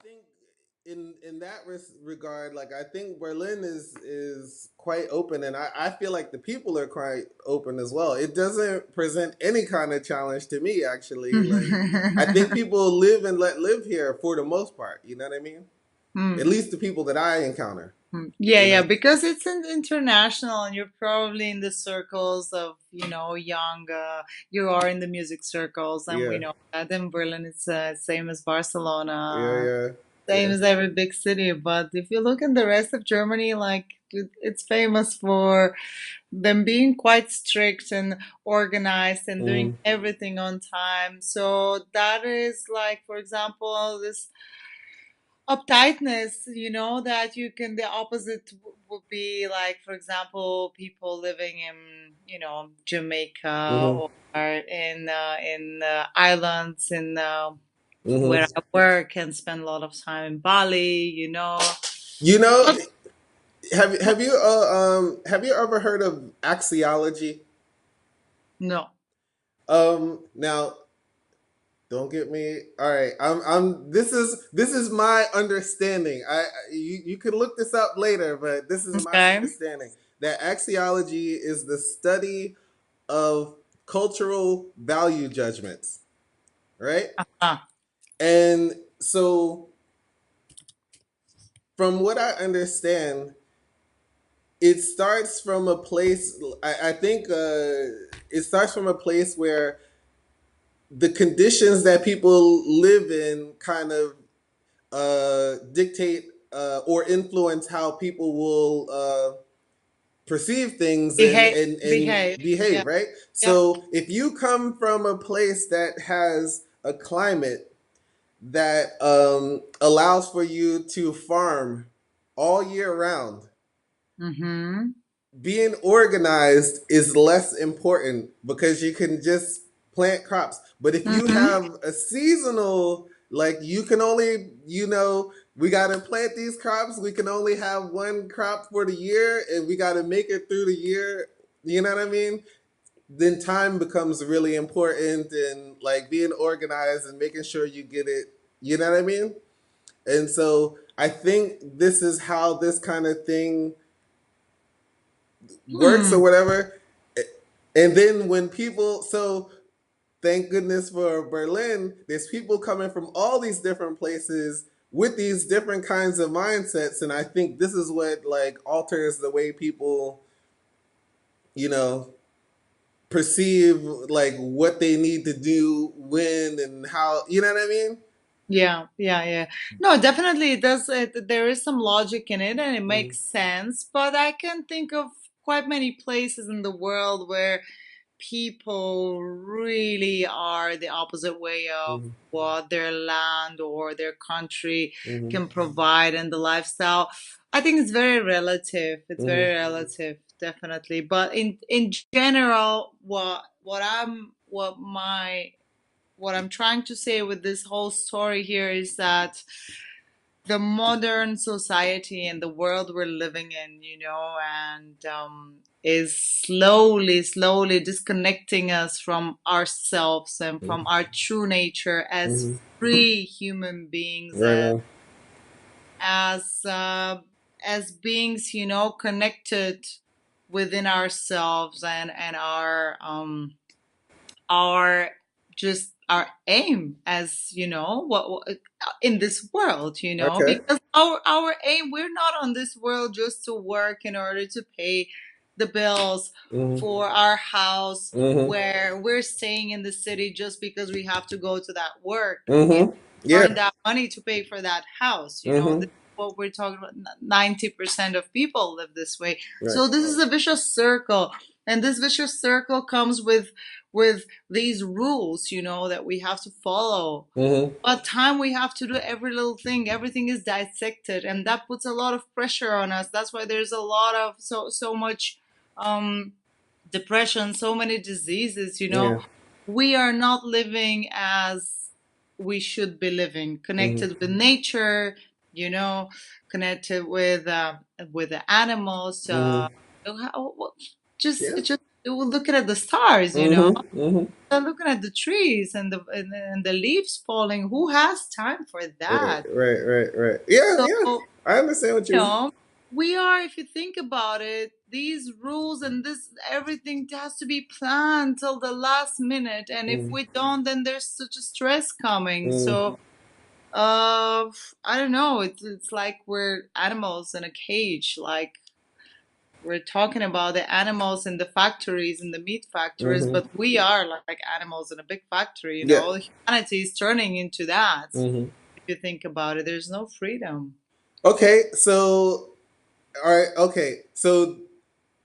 think in that regard, like I think Berlin is quite open, and I feel like the people are quite open as well. It doesn't present any kind of challenge to me, actually. Like I think people live and let live here for the most part. You know what I mean? At Hmm. least the people that I encounter. Yeah, You yeah, know? because it's an international, and you're probably in the circles of, young. You are in the music circles, and we Yeah, know that in Berlin it's same as yeah, Barcelona, yeah, same yeah. as every big city. But if you look in the rest of Germany, like it's famous for them being quite strict and organized and doing Mm, everything on time. So that is like, for example, this uptightness, that you can, the opposite would be like, for example, people living in, Jamaica mm-hmm, or in islands in where mm-hmm. I work and spend a lot of time in Bali. You know, But have you ever heard of axiology? no. Now don't get me. All right, this is my understanding. You can look this up later, but this is my Okay. understanding that axiology is the study of cultural value judgments, right? Ah. And so, from what I understand, it starts from a place. I think it starts from a place where the conditions that people live in kind of dictate or influence how people will perceive things Behave. and Behave. Yeah. behave, right? Yep. So if you come from a place that has a climate that allows for you to farm all year round, Mm-hmm. being organized is less important because you can just plant crops. But if you Mm-hmm. have a seasonal, like you can only, we got to plant these crops. We can only have one crop for the year and we got to make it through the year. You know what I mean? Then time becomes really important and like being organized and making sure you get it. You know what I mean? And so I think this is how this kind of thing works Hmm. or whatever. And then when people, so thank goodness for Berlin, there's people coming from all these different places with these different kinds of mindsets. And I think this is what like alters the way people, you know, perceive like what they need to do when and how, you know what I mean? Yeah, yeah, yeah. No, definitely it does. There is some logic in it and it Mm-hmm. makes sense. But I can think of quite many places in the world where people really are the opposite way of Mm-hmm. what their land or their country Mm-hmm. can provide and the lifestyle. I think it's very relative. It's Mm-hmm. very relative, definitely. But in general, what I'm trying to say with this whole story here is that the modern society and the world we're living in, and is slowly, slowly disconnecting us from ourselves and from our true nature as Mm-hmm. free human beings, Right now. as uh, as beings, connected within ourselves and our just our aim as what in this world, Okay. because our aim, we're not on this world just to work in order to pay the bills Mm-hmm. for our house, Mm-hmm. where we're staying in the city just because we have to go to that work and Mm-hmm. earn Yeah. that money to pay for that house. This Mm-hmm. is what we're talking about. 90% of people live this way. Right. So this is a vicious circle, and this vicious circle comes with these rules, that we have to follow. Mm-hmm. But time, we have to do every little thing. Everything is dissected, and that puts a lot of pressure on us. That's why there's a lot of so much um, depression, so many diseases. Yeah. We are not living as we should be living, Mm-hmm. connected with nature, you know, connected with the animals. Mm-hmm. How- just Yeah. just looking at the stars, you know, Mm-hmm. Mm-hmm. looking at the trees and the leaves falling. Who has time for Right, that? right, right, right. Yeah, So, yeah. I understand what you you're. know, we are, if you think about it, these rules and this everything has to be planned till the last minute. And if Mm, we don't, then there's such a stress coming. mm, So, uh, I don't know. It's like we're animals in a cage. Like we're talking about the animals in the factories, in the meat factories, mm-hmm. but we are like animals in a big factory. You Yeah. know, humanity is turning into that. Mm-hmm. If you think about it, there's no freedom. Okay, so all right. Okay, so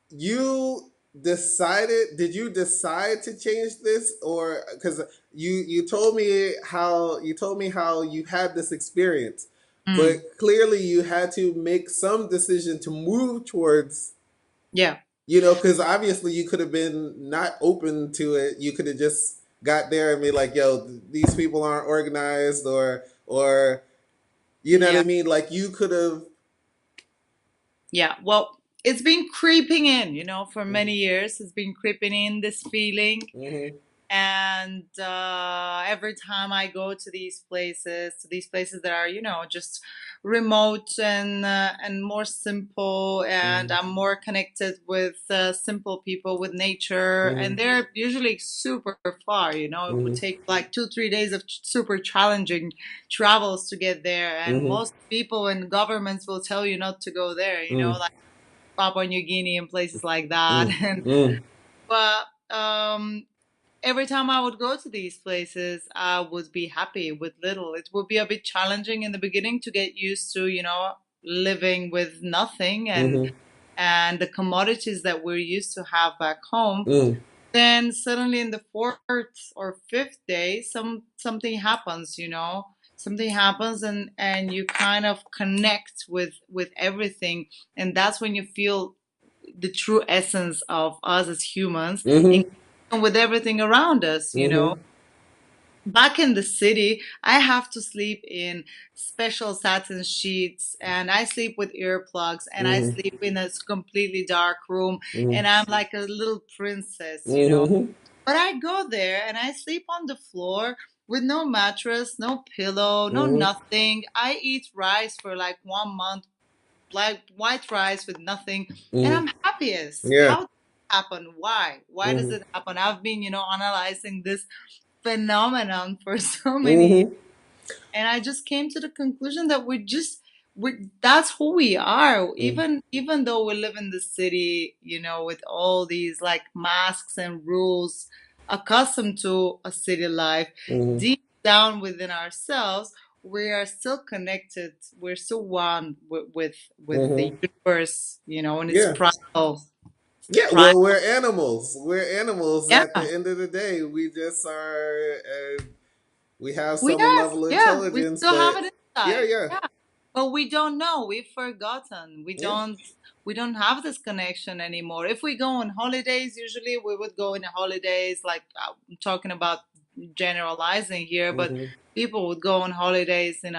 you decided? Did you decide to change this, or because you told me how you had this experience, but Mm, clearly you had to make some decision to move towards, yeah. because obviously you could have been not open to it. You could have just got there and be like, "Yo, these people aren't organized," or you know what I Yeah. mean. Like you could have. Yeah. Well, it's been creeping in, for Mm-hmm. many years. It's been creeping in this feeling. Mm-hmm. And every time I go to these places that are, just remote and more simple, and I'm more connected with simple people, with nature, Mm-hmm. and they're usually super far. It would Mm-hmm. take like 2 3 days of super challenging travels to get there, and Mm-hmm. most people and governments will tell you not to go there. Mm-hmm. Like Papua New Guinea and places like that, Mm, and mm, but every time I would go to these places, I would be happy with little. It would be a bit challenging in the beginning to get used to, living with nothing mhm, and the commodities that we're used to have back home. mm, Then suddenly in the fourth or fifth day, something happens, Something happens and you kind of connect with everything, and that's when you feel the true essence of us as humans in mhm, with everything around us. mhm, Back in the city, I have to sleep in special satin sheets, and I sleep with earplugs, and I mhm, sleep in a completely dark room, mhm, and I'm like a little princess. mhm, But I go there and I sleep on the floor with no mattress, no pillow, no mhm, nothing. I eat rice for like 1 month, like white rice with nothing, and mhm. I'm happiest. Yeah. How does it happen? Why? Why does Mhm, it happen? I've been, analyzing this phenomenon for so many years, mhm, and I just came to the conclusion that that's who we are. mhm, Even though we live in the city, with all these like masks and rules, accustomed to a city life, mhm, deep down within ourselves, we are still connected. We're still one with the mhm. universe, in its Yeah. primal Yeah. primal. Well, we're animals. We're animals. Yeah, At the end of the day, we just are. We have we some are. level of Yeah, we intelligence, still have but it yeah, inside. yeah, Yeah. But we don't know. We've forgotten. yeah. We don't have this connection anymore. If we go on holidays, usually we would go in holidays like I'm talking about generalizing here, but Mhm, people would go on holidays in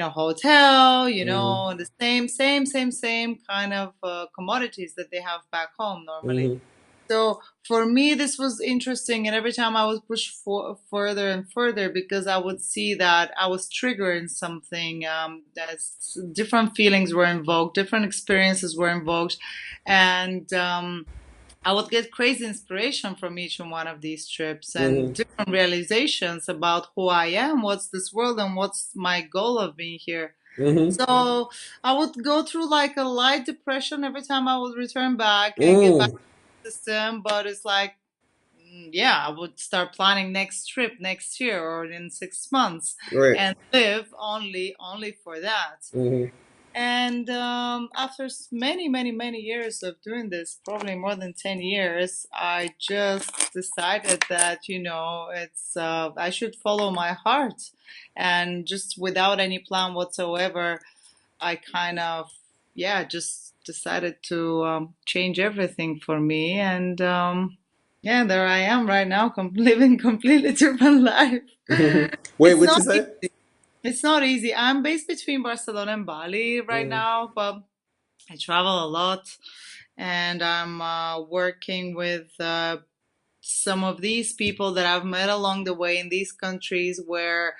a hotel, mhm, the same kind of commodities that they have back home normally. mhm, So for me, this was interesting, and every time I would push further and further because I would see that I was triggering something. That different feelings were invoked, different experiences were invoked, and I would get crazy inspiration from each and one of these trips and mhm, different realizations about who I am, what's this world, and what's my goal of being here. mhm, So I would go through like a light depression every time I would return back and get back mm. system, but it's like, yeah, I would start planning next trip next year or in 6 months Right. and live only for that. Mhm, And after many years of doing this, probably more than 10 years, I just decided that, it's I should follow my heart, and just without any plan whatsoever, I kind of, yeah, just decided to change everything for me. And yeah, there I am right now, living completely different life. mhm. Wait, It's what not you say? easy. It's not easy. I'm based between Barcelona and Bali right Mhm, now, but I travel a lot. and I'm working with some of these people that I've met along the way in these countries where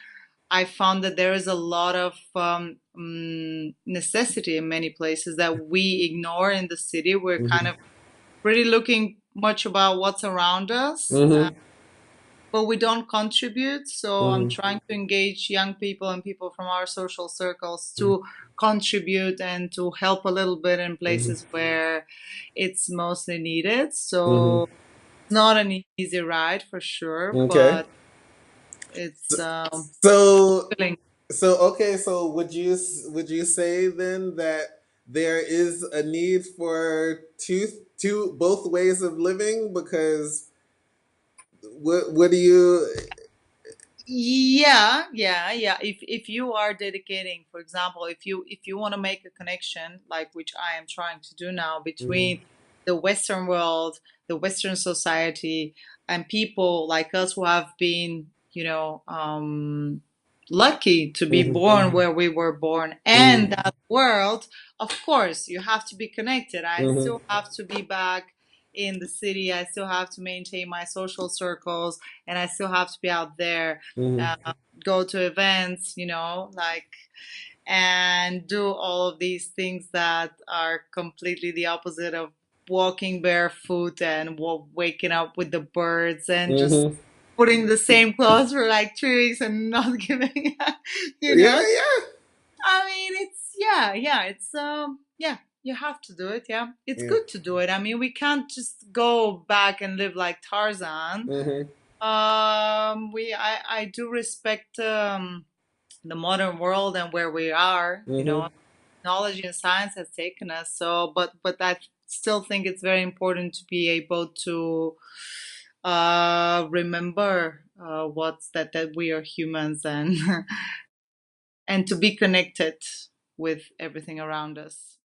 I found that there is a lot of necessity in many places that we ignore in the city. We're kind Mhm. of really looking much about what's around us, Mhm. but we don't contribute. So I'm Mhm. trying to engage young people and people from our social circles to contribute and to help a little bit in Mhm. places where it's mostly needed. Mhm. So it's not an easy ride for sure, Okay. but it's So willing. so would you say then that there is a need for two both ways of living? Because what do you Yeah, yeah, yeah. If you are dedicating, for example, if you want to make a connection, like which I am trying to do now, Mhm. between the Western world, the Western society, and people like us who have been, lucky to be Mhm. born where we were born, and Mhm. that world, of course, you have to be connected. I Mhm. still have to be back in the city. I still have to maintain my social circles, and I still have to be out there, Mhm. uh, go to events, like, and do all of these things that are completely the opposite of walking barefoot and waking up with the birds and just Mhm. putting the same clothes for like 3 weeks and not giving up, you Yeah, know. yeah. I mean, it's yeah, yeah, it's yeah, you have to do it, yeah. It's Yeah. good to do it. I mean, we can't just go back and live like Tarzan. Mhm. I do respect the modern world and where we are. Mhm. Technology and science has taken us. So, but I still think it's very important to be able to remember what's that we are humans, and and to be connected with everything around us.